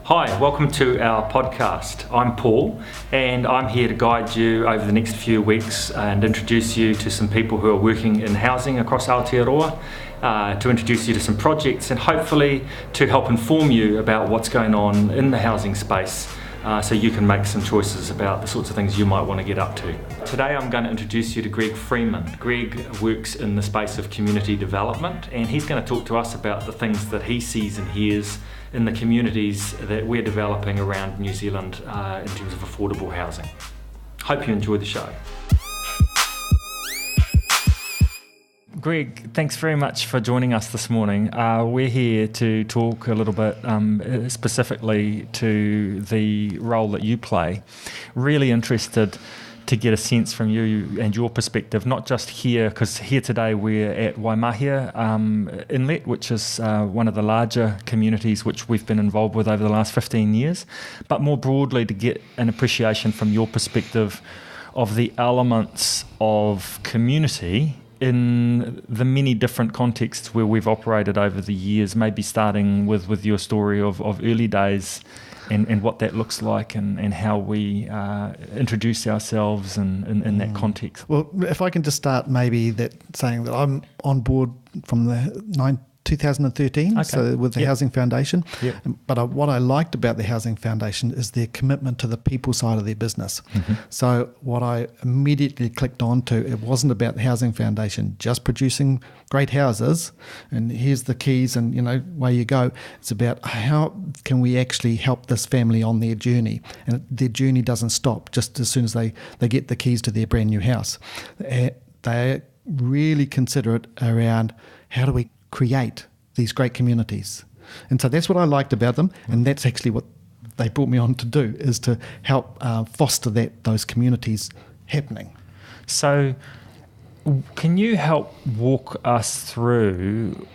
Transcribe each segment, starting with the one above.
Hi, welcome to our podcast. I'm Paul, and I'm here to guide you over the next few weeks and introduce you to some people who are working in housing across Aotearoa, to introduce you to some projects and hopefully to help inform you about what's going on in the housing space, so you can make some choices about the sorts of things you might want to get up to. Today I'm going to introduce you to Greg Freeman. Greg works in the space of community development, and he's going to talk to us about the things that he sees and hears in the communities that we're developing around New Zealand in terms of affordable housing. Hope you enjoy the show. Greg, thanks very much for joining us this morning. We're here to talk a little bit specifically to the role that you play. Really interested to get a sense from you and your perspective, not just here, because here today we're at Waimahia Inlet, which is one of the larger communities which we've been involved with over the last 15 years, but more broadly to get an appreciation from your perspective of the elements of community in the many different contexts where we've operated over the years, maybe starting with your story of early days and what that looks like and how we introduce ourselves in that context. Well, if I can just start maybe saying that I'm on board from the 2013, okay. So with the Housing Foundation. Yep. But what I liked about the Housing Foundation is their commitment to the people side of their business. Mm-hmm. So what I immediately clicked on to, it wasn't about the Housing Foundation just producing great houses and here's the keys and, away you go. It's about how can we actually help this family on their journey. And their journey doesn't stop just as soon as they get the keys to their brand new house. They really consider it around how do we create these great communities. And so that's what I liked about them, and that's actually what they brought me on to do, is to help foster those communities happening. So can you help walk us through,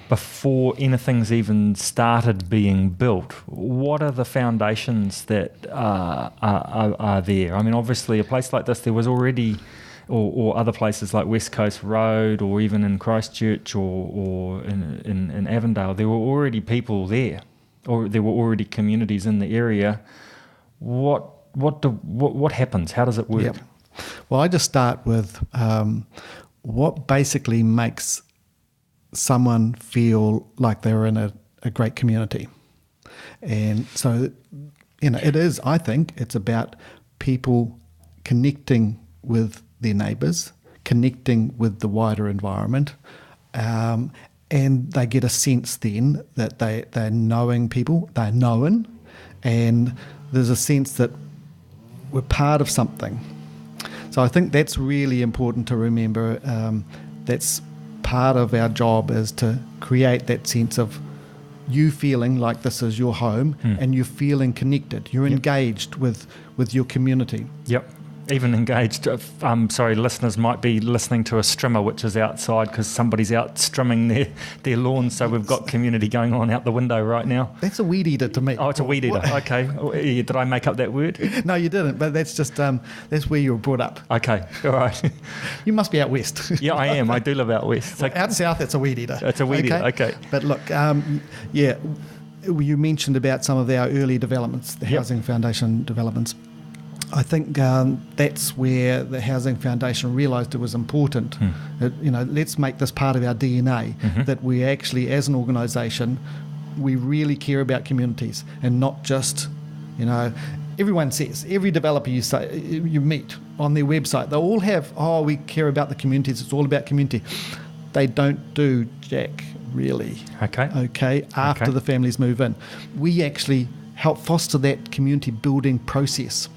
before anything's even started being built, what are the foundations that are there? I mean, obviously a place like this, there was already or other places like West Coast Road, or even in Christchurch or in Avondale, there were already people there, or there were already communities in the area. What happens? How does it work? Yep. Well, I just start with what basically makes someone feel like they're in a great community. And so, it is, I think, it's about people connecting with their neighbours, connecting with the wider environment, and they get a sense then that they're knowing people, they're known, and there's a sense that we're part of something. So I think that's really important to remember. That's part of our job, is to create that sense of you feeling like this is your home, and you're feeling connected. You're engaged with your community. Yep. Even engaged. Sorry, listeners might be listening to a strimmer which is outside because somebody's out strimming their lawn, so we've got community going on out the window right now. That's a weed eater to me. Oh, it's a weed eater. Okay. Did I make up that word? No, you didn't, but that's just that's where you were brought up. Okay, all right. You must be out west. Yeah, I am. I do live out west. So out south, it's a weed eater. It's a weed eater, okay. But look, you mentioned about some of our early developments, the Housing Foundation developments. I think that's where the Housing Foundation realised it was important. Let's make this part of our DNA, that we actually, as an organisation, we really care about communities and not just, everyone says, every developer you meet on their website, they all have, we care about the communities, it's all about community. They don't do jack, really. Okay, after the families move in. We actually help foster that community building process.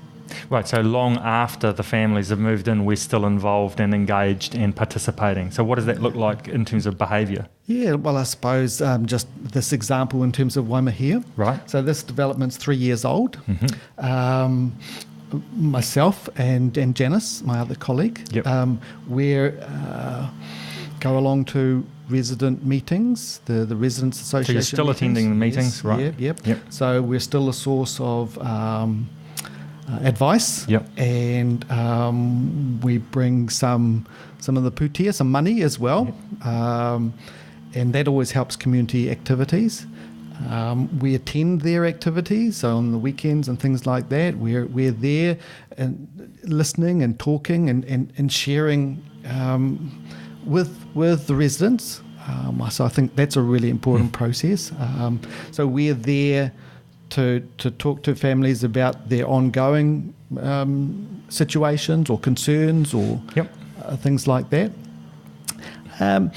Right, so long after the families have moved in, we're still involved and engaged and participating. So what does that look like in terms of behaviour? Yeah, well, I suppose just this example in terms of Waimahia. Right. So this development's 3 years old. Myself and Janice, my other colleague, we go along to resident meetings, the Residents Association. So you're still meetings. attending the meetings, Yes, right? Yep. So we're still a source of advice, and we bring some of the putia, some money as well, and that always helps community activities. We attend their activities, so on the weekends and things like that. We're there and listening and talking and sharing with the residents. So I think that's a really important process. So we're there to talk to families about their ongoing situations or concerns or things like that. And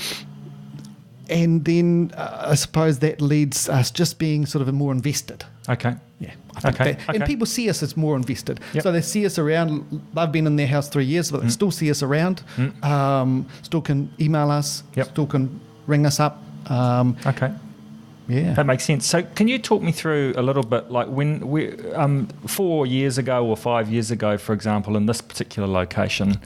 then I suppose that leads us just being sort of more invested. Okay. Yeah. I think that, and people see us as more invested. Yep. So they see us around. They've been in their house 3 years, but they still see us around. Still can email us. Still can ring us up. Okay. Yeah. That makes sense. So can you talk me through a little bit, like when we 4 years ago or 5 years ago, for example, in this particular location,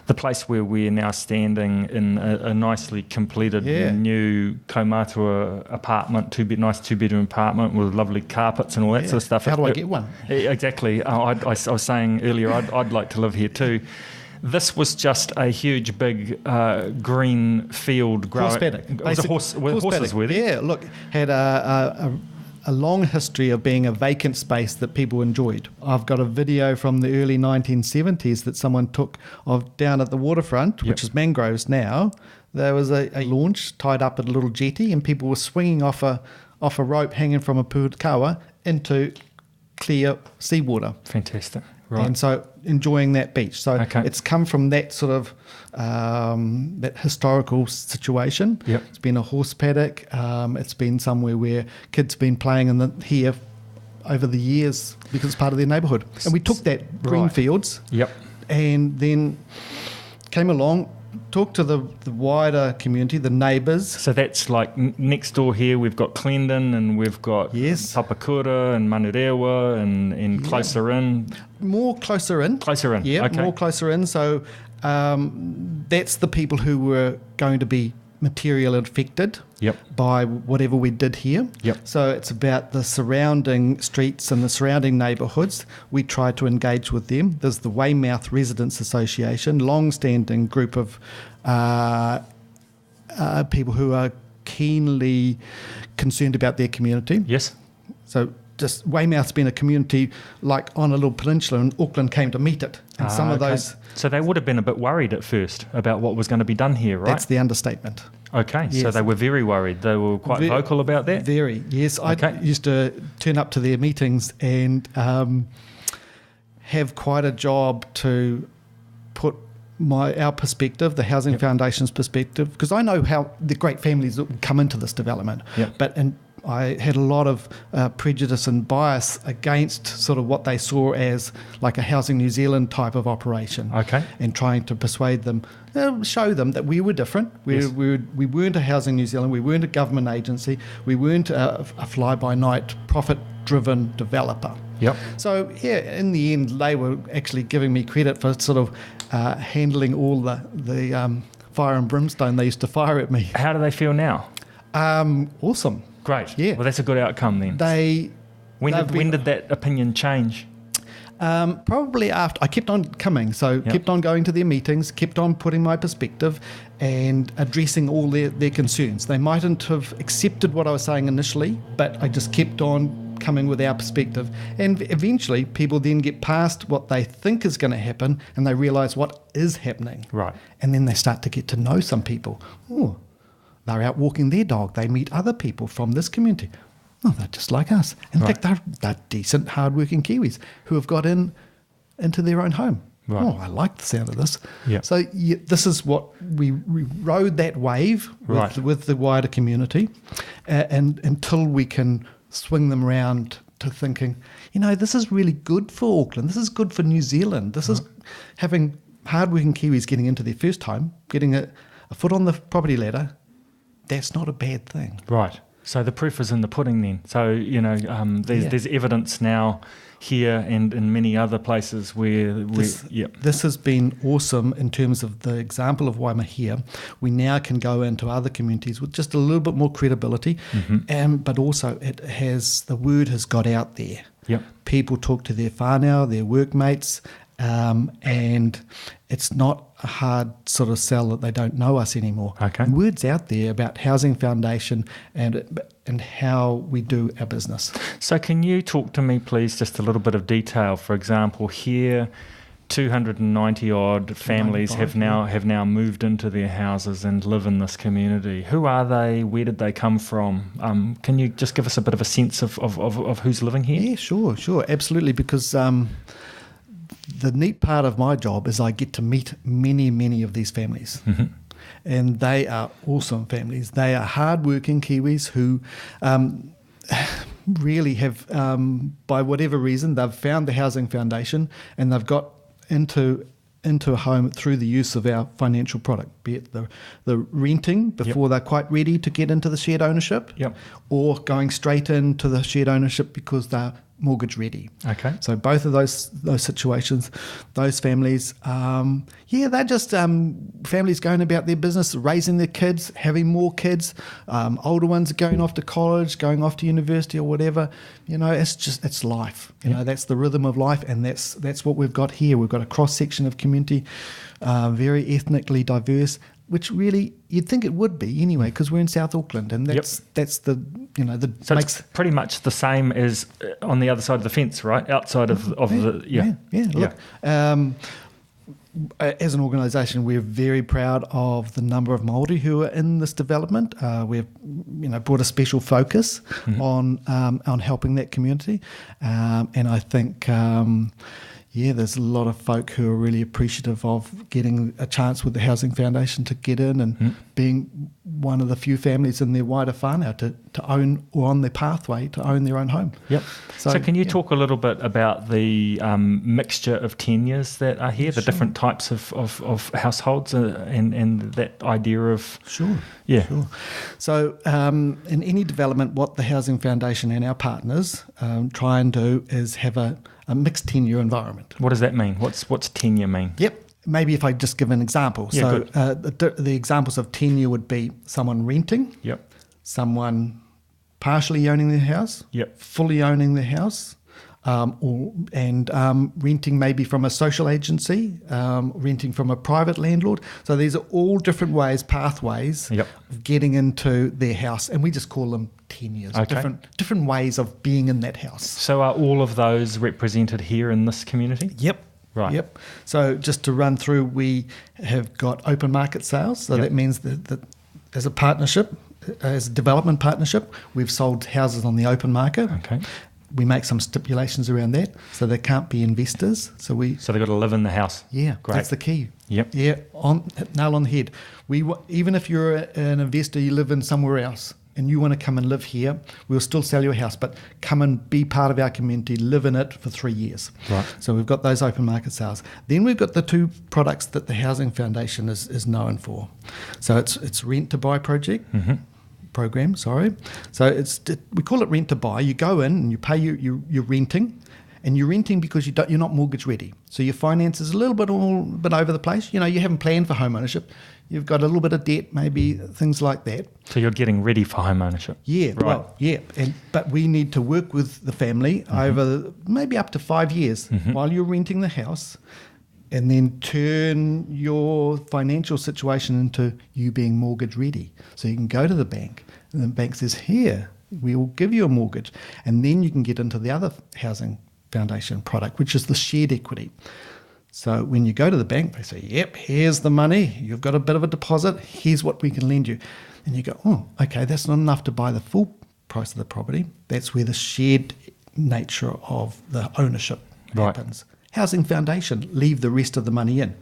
the place where we're now standing in a nicely completed new Kaumatua apartment, nice two-bedroom apartment with lovely carpets and all that sort of stuff. How do I get one? Exactly. I was saying earlier I'd like to live here too. This was just a huge, big green field growing. Horse paddock. It was a horses were there? Yeah, look, had a long history of being a vacant space that people enjoyed. I've got a video from the early 1970s that someone took of down at the waterfront, which is mangroves now. There was a launch tied up at a little jetty, and people were swinging off a rope hanging from a pukawa into clear seawater. Fantastic. Right. And so enjoying that beach. So it's come from that sort of that historical situation. Yep. It's been a horse paddock. It's been somewhere where kids have been playing here over the years because it's part of their neighbourhood. And we took that green fields and then came along, talked to the wider community, the neighbours. So that's like next door here, we've got Clendon and we've got Papakura and Manurewa and closer in. More closer in. Closer in, yeah, more closer in. So that's the people who were going to be material affected by whatever we did here. So it's about the surrounding streets and the surrounding neighbourhoods. We try to engage with them. There's the Weymouth Residents Association, long-standing group of people who are keenly concerned about their community. Yes. So just Weymouth's been a community like on a little peninsula, and Auckland came to meet it. And some of those... So they would have been a bit worried at first about what was going to be done here, right? That's the understatement. Okay, yes. So they were very worried. They were quite vocal about that? Very, yes. I used to turn up to their meetings and have quite a job to put our perspective, the Housing Foundation's perspective, because I know how the great families that come into this development. But I had a lot of prejudice and bias against sort of what they saw as like a Housing New Zealand type of operation. And trying to persuade them, show them that we were different. We weren't a Housing New Zealand. We weren't a government agency. We weren't a fly-by-night, profit-driven developer. So, in the end, they were actually giving me credit for sort of handling all the fire and brimstone they used to fire at me. How do they feel now? Awesome. Great. Yeah. Well, that's a good outcome then. When did that opinion change? Probably after I kept on coming, kept on going to their meetings, kept on putting my perspective and addressing all their concerns. They mightn't have accepted what I was saying initially, but I just kept on coming with our perspective. And eventually people then get past what they think is going to happen and they realise what is happening. Right. And then they start to get to know some people. Oh, they're out walking their dog. They meet other people from this community. Oh, they're just like us. In fact, they're decent, hard-working Kiwis who have got into their own home. Right. Oh, I like the sound of this. So this is what we rode that wave with the wider community, and until we can swing them around to thinking, this is really good for Auckland. This is good for New Zealand. This is having hard-working Kiwis getting into their first home, getting a foot on the property ladder. That's not a bad thing. Right. So the proof is in the pudding then. So, there's evidence now here and in many other places where... This has been awesome in terms of the example of Waimahia. We now can go into other communities with just a little bit more credibility, but also the word has got out there. People talk to their whānau, their workmates, and it's not a hard sort of sell that they don't know us anymore. Okay. Word's out there about Housing Foundation and how we do our business. So can you talk to me, please, just a little bit of detail? For example, here, 290 odd families have now moved into their houses and live in this community. Who are they? Where did they come from? Can you just give us a bit of a sense of who's living here? Yeah, sure, absolutely. Because the neat part of my job is I get to meet many of these families. Mm-hmm. And they are awesome families. They are hardworking Kiwis who really have, by whatever reason, they've found the Housing Foundation and they've got into a home through the use of our financial product, be it the renting before they're quite ready to get into the shared ownership, or going straight into the shared ownership because they're mortgage ready. Okay. So both of those situations, those families, they're just families going about their business, raising their kids, having more kids. Older ones are going off to college, going off to university or whatever. It's life. You know, that's the rhythm of life, and that's what we've got here. We've got a cross section of community, very ethnically diverse, which really you'd think it would be anyway, because we're in South Auckland, and that's the So it's pretty much the same as on the other side of the fence, right? Outside of the Look, as an organisation, we're very proud of the number of Māori who are in this development. We've brought a special focus on helping that community, and I think. There's a lot of folk who are really appreciative of getting a chance with the Housing Foundation to get in and being one of the few families in their wider whānau to own, or on their pathway to own their own home. Yep. So can you talk a little bit about the mixture of tenures that are here, the different types of households and that idea of... Sure. So in any development, what the Housing Foundation and our partners try and do is have a mixed tenure environment. What does that mean? What's tenure mean? Yep. Maybe if I just give an example. Yeah, so the examples of tenure would be someone renting, someone partially owning their house, fully owning their house, renting maybe from a social agency, renting from a private landlord. So these are all different pathways of getting into their house, and we just call them tenures, different ways of being in that house. So are all of those represented here in this community? Yep. Right. Yep. So just to run through, we have got open market sales. So that means that as a partnership, as a development partnership, we've sold houses on the open market. Okay. We make some stipulations around that, so there can't be investors. So they've got to live in the house. Yeah, great. That's the key. Yep. Yeah, nail on the head. Even if you're an investor, you live in somewhere else, and you want to come and live here, we'll still sell your house, but come and be part of our community, live in it for 3 years. Right. So we've got those open market sales. Then we've got the two products that the Housing Foundation is known for. So it's rent to buy program. So we call it rent to buy. You go in and you pay you're renting, and you're renting because you're not mortgage ready. So your finance is a little bit over the place. You haven't planned for home ownership. You've got a little bit of debt, maybe things like that. So you're getting ready for home ownership. Yeah, right. But we need to work with the family over maybe up to 5 years while you're renting the house, and then turn your financial situation into you being mortgage ready. So you can go to the bank, and the bank says, here, we will give you a mortgage. And then you can get into the other Housing Foundation product, which is the shared equity. So when you go to the bank, they say, yep, here's the money. You've got a bit of a deposit. Here's what we can lend you. And you go, oh, okay, that's not enough to buy the full price of the property. That's where the shared nature of the ownership happens. Housing Foundation, leave the rest of the money in.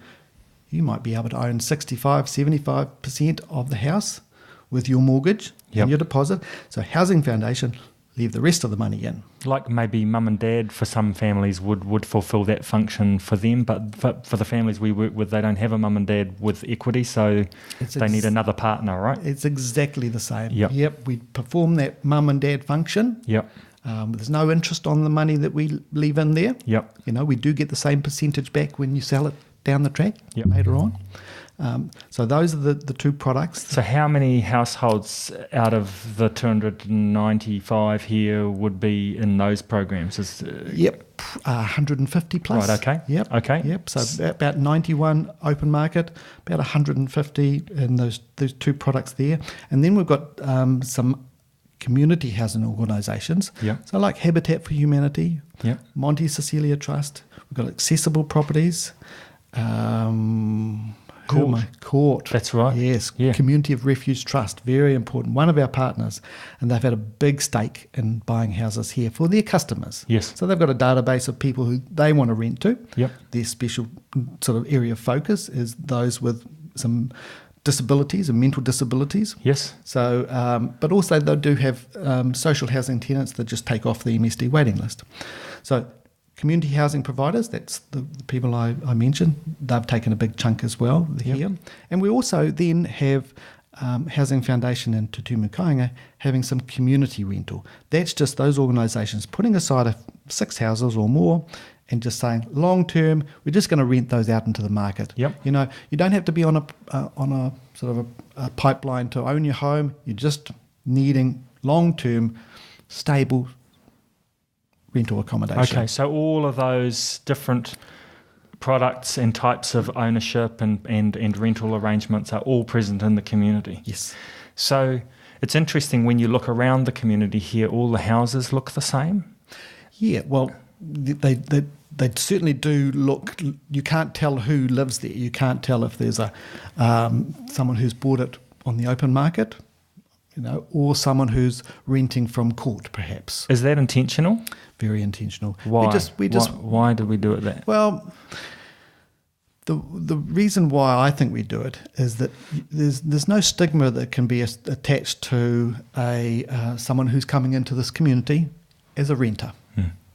You might be able to own 65, 75% of the house with your mortgage and your deposit. So Housing Foundation, leave the rest of the money in. Like maybe mum and dad for some families would fulfil that function for them, but for the families we work with, they don't have a mum and dad with equity, so they need another partner, right? It's exactly the same. Yep. We perform that mum and dad function. Yep. There's no interest on the money that we leave in there. Yep. We do get the same percentage back when you sell it down the track later on. So those are the two products. So how many households out of the 295 here would be in those programs? Yep, 150 plus. Right, okay. Yep. Okay. Yep. So about 91 open market, about 150 in those two products there. And then we've got some community housing organisations. Yeah. So like Habitat for Humanity, Yeah. Monte Cecilia Trust. We've got Accessible Properties. Court. That's right. Yes. Yeah. Community of Refuge Trust. Very important. One of our partners. And they've had a big stake in buying houses here for their customers. Yes. So they've got a database of people who they want to rent to. Yep. Their special sort of area of focus is those with some disabilities and mental disabilities. Yes. So, but also they do have social housing tenants that just take off the MSD waiting list. So community housing providers, that's the people I mentioned, they've taken a big chunk as well here. And we also then have Housing Foundation in Te Tumu having some community rental. That's just those organisations putting aside 6 houses or more and just saying, long term, we're just going to rent those out into the market. Yep. You know, you don't have to be on a sort of a pipeline to own your home. You're just needing long term, stable rental accommodation. Okay, so all of those different products and types of ownership and rental arrangements are all present in the community. Yes. So it's interesting when you look around the community here, all the houses look the same. Yeah, well, they certainly do look. You can't tell who lives there. You can't tell if there's a someone who's bought it on the open market, you know, or someone who's renting from court, perhaps. Is that intentional? Very intentional. Why? Why did we do it that? Well, the reason why I think we do it is that there's no stigma that can be attached to someone who's coming into this community as a renter.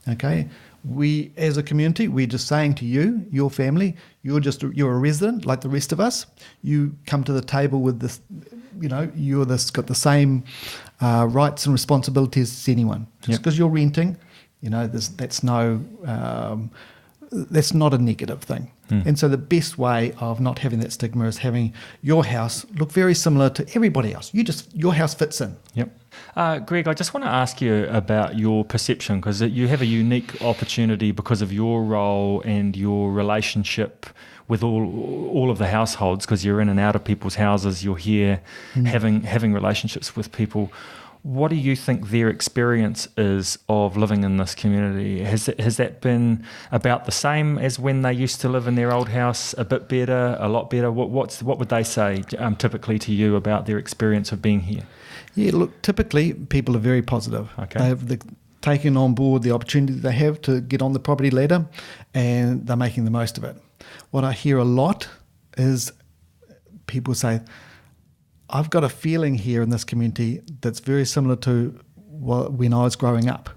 Okay, we as a community, we're just saying to you, your family, you're a resident like the rest of us. You come to the table with this, you know, got the same rights and responsibilities as anyone. Just because you're renting, you know, that's not a negative thing. And so the best way of not having that stigma is having your house look very similar to everybody else. Your house fits in. Yep. Greg, I just want to ask you about your perception, because you have a unique opportunity because of your role and your relationship with all of the households, because you're in and out of people's houses, you're here having relationships with people. What do you think their experience is of living in this community? Has that been about the same as when they used to live in their old house, a bit better, a lot better? What would they say typically to you about their experience of being here? Yeah, look, typically people are very positive. Okay. They've taken on board the opportunity they have to get on the property ladder, and they're making the most of it. What I hear a lot is people say, I've got a feeling here in this community that's very similar to when I was growing up,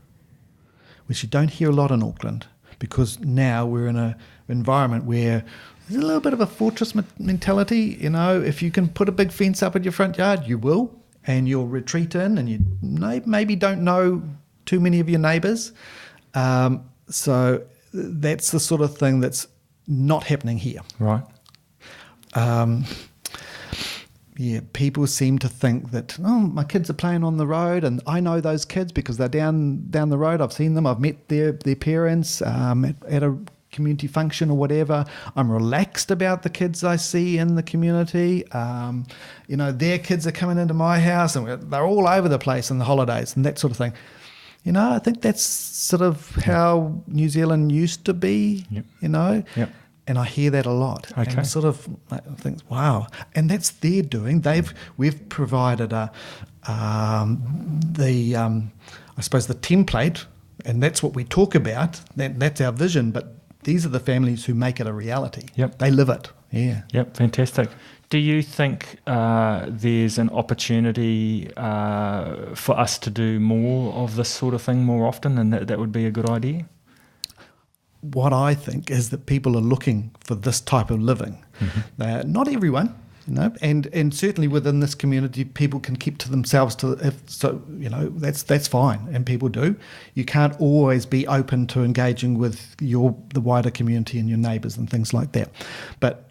which you don't hear a lot in Auckland, because now we're in an environment where there's a little bit of a fortress mentality. You know, if you can put a big fence up at your front yard, you will, and you'll retreat in, and you maybe don't know too many of your neighbours. So that's the sort of thing that's not happening here. Right. Yeah, people seem to think that, my kids are playing on the road, and I know those kids because they're down the road. I've seen them. I've met their parents at a community function or whatever. I'm relaxed about the kids I see in the community. You know, their kids are coming into my house, and they're all over the place in the holidays and that sort of thing. You know, I think that's sort of how New Zealand used to be. Yep. You know. Yep. And I hear that a lot. Okay. And sort of think, wow. And that's their doing. We've provided I suppose the template, and that's what we talk about. That's our vision. But these are the families who make it a reality. Yep. They live it. Yeah. Yep. Fantastic. Do you think there's an opportunity for us to do more of this sort of thing more often, and that would be a good idea? What I think is that people are looking for this type of living. Mm-hmm. Not everyone, you know, and certainly within this community, people can keep to themselves. You know, that's fine, and people do. You can't always be open to engaging with the wider community and your neighbours and things like that. But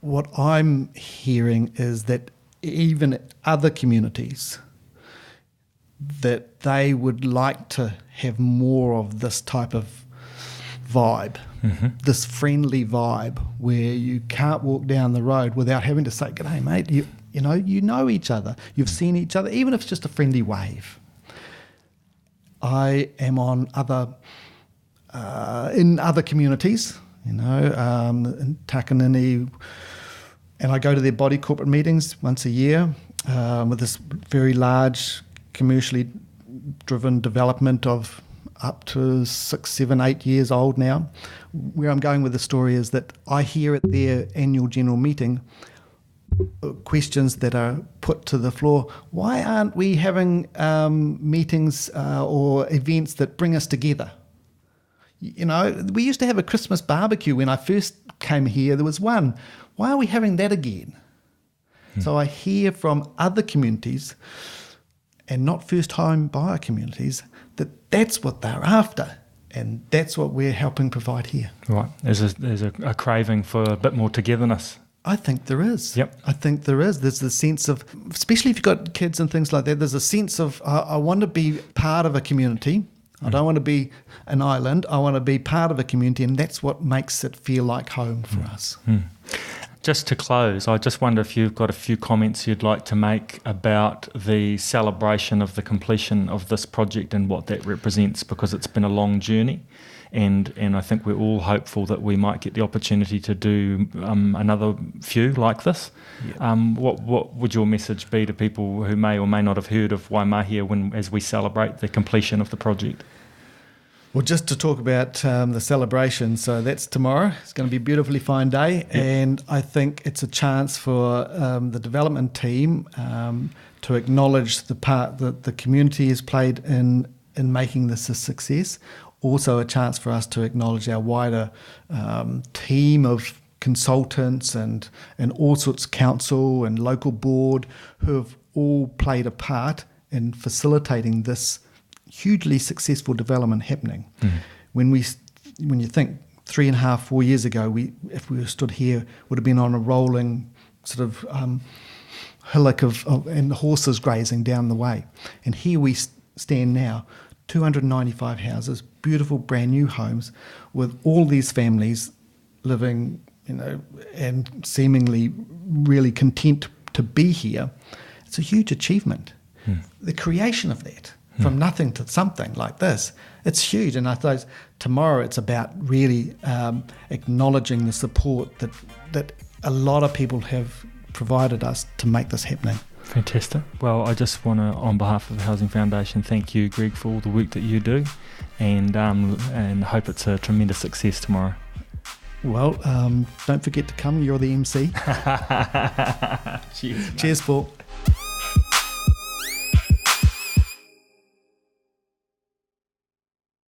what I'm hearing is that even other communities, that they would like to have more of this type of vibe, this friendly vibe where you can't walk down the road without having to say, "G'day, mate." You know each other. You've seen each other, even if it's just a friendly wave. I am on in other communities, in Takanini, and I go to their body corporate meetings once a year with this very large commercially driven development of up to 6, 7, 8 years old now. Where I'm going with the story is that I hear at their annual general meeting questions that are put to the floor. Why aren't we having meetings or events that bring us together? We used to have a Christmas barbecue when I first came here. There was one. Why are we having that again? So I hear from other communities, and not first-time buyer communities, that's what they're after, and that's what we're helping provide here. Right. There's a craving for a bit more togetherness. I think there is. Yep. I think there is. There's the sense of, especially if you've got kids and things like that, there's a sense of, I want to be part of a community. I don't want to be an island. I want to be part of a community, and that's what makes it feel like home for us. Just to close, I just wonder if you've got a few comments you'd like to make about the celebration of the completion of this project and what that represents, because it's been a long journey, and I think we're all hopeful that we might get the opportunity to do another few like this. Yeah. What would your message be to people who may or may not have heard of Waimahia as we celebrate the completion of the project? Well, just to talk about the celebration, so that's tomorrow. It's going to be a beautifully fine day, and I think it's a chance for the development team to acknowledge the part that the community has played in making this a success. Also a chance for us to acknowledge our wider team of consultants and all sorts of council and local board who have all played a part in facilitating this hugely successful development happening. When you think 3.5, 4 years ago, if we were stood here, would have been on a rolling sort of hillock and horses grazing down the way. And here we stand now, 295 houses, beautiful brand new homes, with all these families living, and seemingly really content to be here. It's a huge achievement. The creation of that, from nothing to something like this, it's huge. And I suppose tomorrow it's about really acknowledging the support that a lot of people have provided us to make this happening. Fantastic. Well, I just want to, on behalf of the Housing Foundation, thank you, Greg, for all the work that you do, and hope it's a tremendous success tomorrow. Well, don't forget to come. You're the MC. Cheers. Cheers, Paul.